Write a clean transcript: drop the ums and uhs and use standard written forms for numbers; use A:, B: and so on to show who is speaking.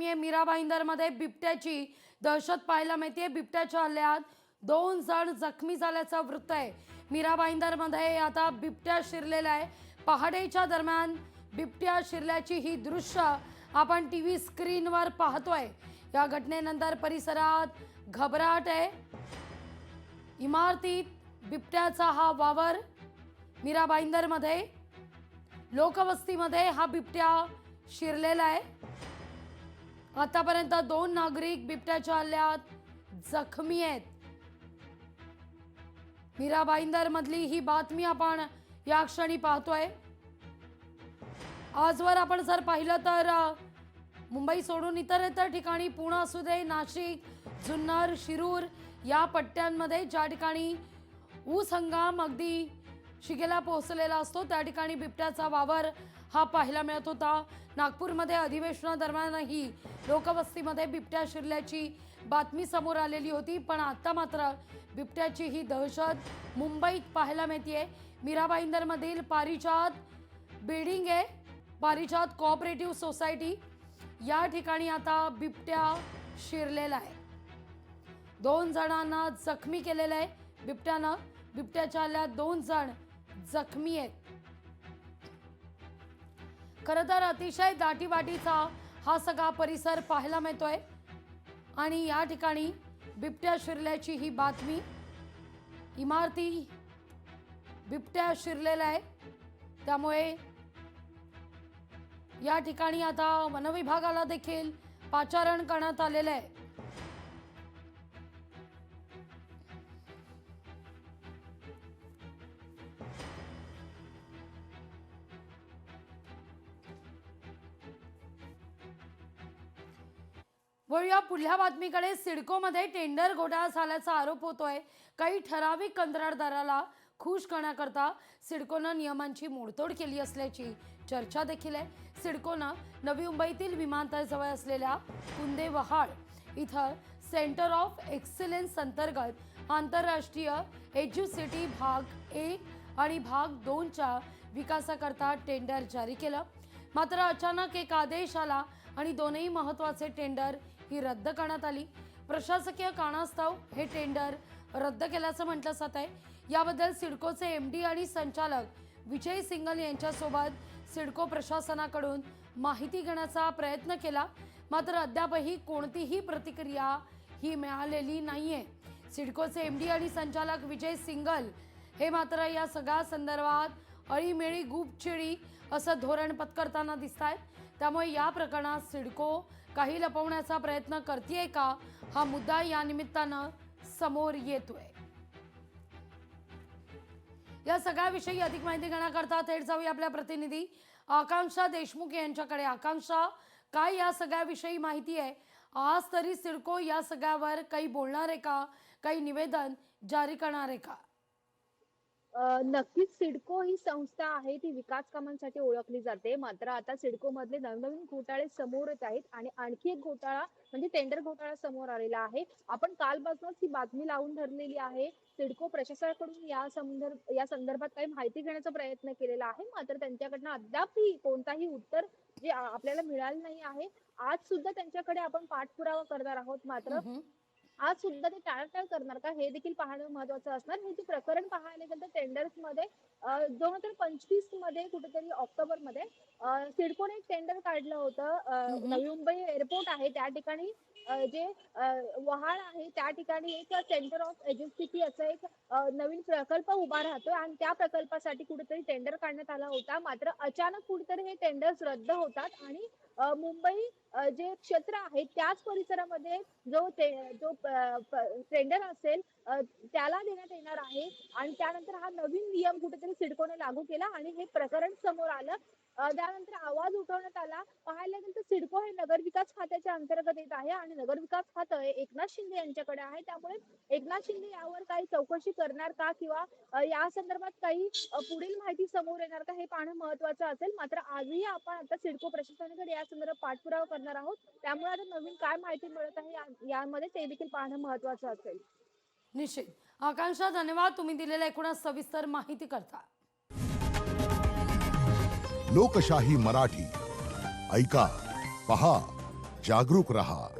A: आहे मीरा भाईंदरमध्ये बिबट्याची दहशत पाहायला मिळते। बिबट्याच्या हल्ल्यात 2 जण जखमी झाल्याचं वृत्त आहे। मीरा भाईंदरमध्ये आता बिबट्या शिरलेला आहे। पहाटेच्या दरम्यान बिबट्या शिरल्याची ही दृश्य आपण टीव्ही स्क्रीनवर पाहतोय। या घटनेनंतर परिसरात घबराट आहे। इमारतीत बिबट्याचा हा वावर, मीरा भाईंदरमध्ये लोकवस्तीमध्ये हा बिबट्या शिरलेला आहे। आतापर्यंत 2 नागरिक बिबट्याच्या हल्ल्यात जखमी आहेत। मीरा भाईंदर मधली ही बातमी आपण या क्षणी पाहतोय। आजवर आपण जर पाहिलं तर मुंबई सोडून इतर ठिकाणी पुणे असू दे, नाशिक, जुन्नर, शिरूर या पट्ट्यांमध्ये ज्या ठिकाणी ऊस हंगाम अगदी शिगेला पोहोचलेला असतो त्या ठिकाणी बिबट्याचा वावर हा पाहायला मिळत होता। नागपूरमध्ये अधिवेशनादरम्यानही लोकवस्तीमध्ये बिबट्या शिरल्याची बातमी समोर आलेली होती, पण आता मात्र बिबट्याची ही दहशत मुंबईत पाहायला मिळते। मीरा भाईंदरमधील पारिजात बिल्डिंग आहे, पारिजात कोऑपरेटिव्ह सोसायटी, या ठिकाणी आता बिबट्या शिरलेला आहे। 2 जणांना जखमी केलेलं आहे बिबट्यानं। बिबट्याच्या हल्ल्यात 2 जण जखमी आहेत। खरं तर अतिशय दाटीवाटीचा हा सगळा परिसर पाहायला मिळतोय आणि या ठिकाणी बिबट्या शिरल्याची ही बातमी, इमारती बिबट्या शिरलेला आहे, त्यामुळे या ठिकाणी आता वनविभागाला देखील पाचारण करण्यात आलेलं आहे। वळूया पुढल्या बातमीकडे। सिडकोमध्ये टेंडर घोटाळा झाल्याचा आरोप होतोय। काही ठराविक कंत्राटदाराला खुश करण्याकरता सिडकोनं नियमांची मोडतोड केली असल्याची चर्चा देखील आहे। सिडकोनं नवी मुंबईतील विमानतळाजवळ असलेल्या कुंदेवहाळ इथं सेंटर ऑफ एक्सलन्स अंतर्गत आंतरराष्ट्रीय एज्युसिटी भाग 1 आणि भाग 2च्या विकासाकरता टेंडर जारी केलं। मात्र अचानक एक आदेश आला आणि दोनही महत्त्वाचे टेंडर ही रद्द करण्यात आली। प्रशासकीय कारणास्तव हे टेंडर रद्द केल्याचं म्हटलं जात आहे। याबद्दल सिडकोचे एमडी आणि संचालक विजय सिंगल यांच्यासोबत सिडको प्रशासनाकडून माहिती घेण्याचा प्रयत्न केला, मात्र अद्यापही कोणतीही प्रतिक्रिया ही मिळालेली नाहीये। सिडकोचे एमडी आणि संचालक विजय सिंगल हे मात्र या सगळ्या संदर्भात अळीमेळी गुपचिडी असं धोरण पत्करताना दिसत आहेत। त्यामुळे या प्रकरणात सिडको काही लपवण्याचा प्रयत्न करतेय का, हा मुद्दा या निमित्तानं समोर येतोय। या सगळ्याविषयी अधिक माहिती घेण्याकरता थेट जाऊया आपल्या प्रतिनिधी आकांक्षा देशमुख यांच्याकडे। आकांक्षा, काय या सगळ्याविषयी माहिती आहे? आज तरी सिडको या सगळ्यावर काही बोलणार आहे का, काही निवेदन जारी करणार आहे का?
B: नक्कीच सिडको ही संस्था आहे ती विकास कामांसाठी ओळखली जाते। मात्र आता सिडको मधले नवनवीन घोटाळे समोर येत आहेत आणि आणखी एक घोटाळा म्हणजे टेंडर घोटाळा समोर आलेला आहे। आपण कालपासूनच ही बातमी लावून धरलेली आहे। सिडको प्रशासनाकडून या संदर्भात काही माहिती घेण्याचा प्रयत्न केलेला आहे, मात्र त्यांच्याकडनं अद्यापही कोणताही उत्तर जे आपल्याला मिळालं नाही आहे। आज सुद्धा त्यांच्याकडे आपण पाठपुरावा करणार आहोत, मात्र आज सुद्धा ते टाळाटाळ करणार का हे देखील पाहणं महत्त्वाचं असणार। हे जे प्रकरण पाहायला गेलं तर टेंडर्स मध्ये 2025 मध्ये कुठेतरी ऑक्टोबर मध्ये सिडकोने एक टेंडर काढलं होतं। नवी मुंबई एअरपोर्ट आहे त्या ठिकाणी जे वहाळ आहे त्या ठिकाणी एक सेंटर ऑफ एज्युसिटी असं एक नवीन प्रकल्प उभा राहतोय आणि त्या प्रकल्पासाठी कुठेतरी टेंडर काढण्यात आला होता। मात्र अचानक कुठेतरी हे टेंडर्स रद्द होतात आणि मुंबई जे क्षेत्र आहे त्याच परिसरामध्ये जो टेंडर असेल त्याला देण्यात येणार आहे आणि त्यानंतर हा नवीन नियम कुठेतरी सिडकोने लागू केला आणि हे प्रकरण समोर आलं। त्यानंतर आवाज उठवण्यात आला। पाहायला गेलं तर सिडको हे नगरविकास खात्याच्या अंतर्गत येत आहे आणि नगरविकास खातं हे एकनाथ शिंदे यांच्याकडे आहे। त्यामुळे एकनाथ शिंदे यावर काही चौकशी करणार का किंवा या संदर्भात काही पुढील माहिती समोर येणार का हे पाहणं महत्त्वाचं असेल। मात्र आजही आपण आता सिडको प्रशासनाकडे या संदर्भात पाठपुरावा करणार आहोत, त्यामुळे आता नवीन काय माहिती मिळत आहे यामध्ये ते देखील पाहणं महत्त्वाचं असेल।
A: निश्चित। आकांक्षा, धन्यवाद तुम्ही दिलेल्या एकूणच सविस्तर माहिती करता।
C: लोकशाही मराठी ऐका, पहा, जागरूक रहा.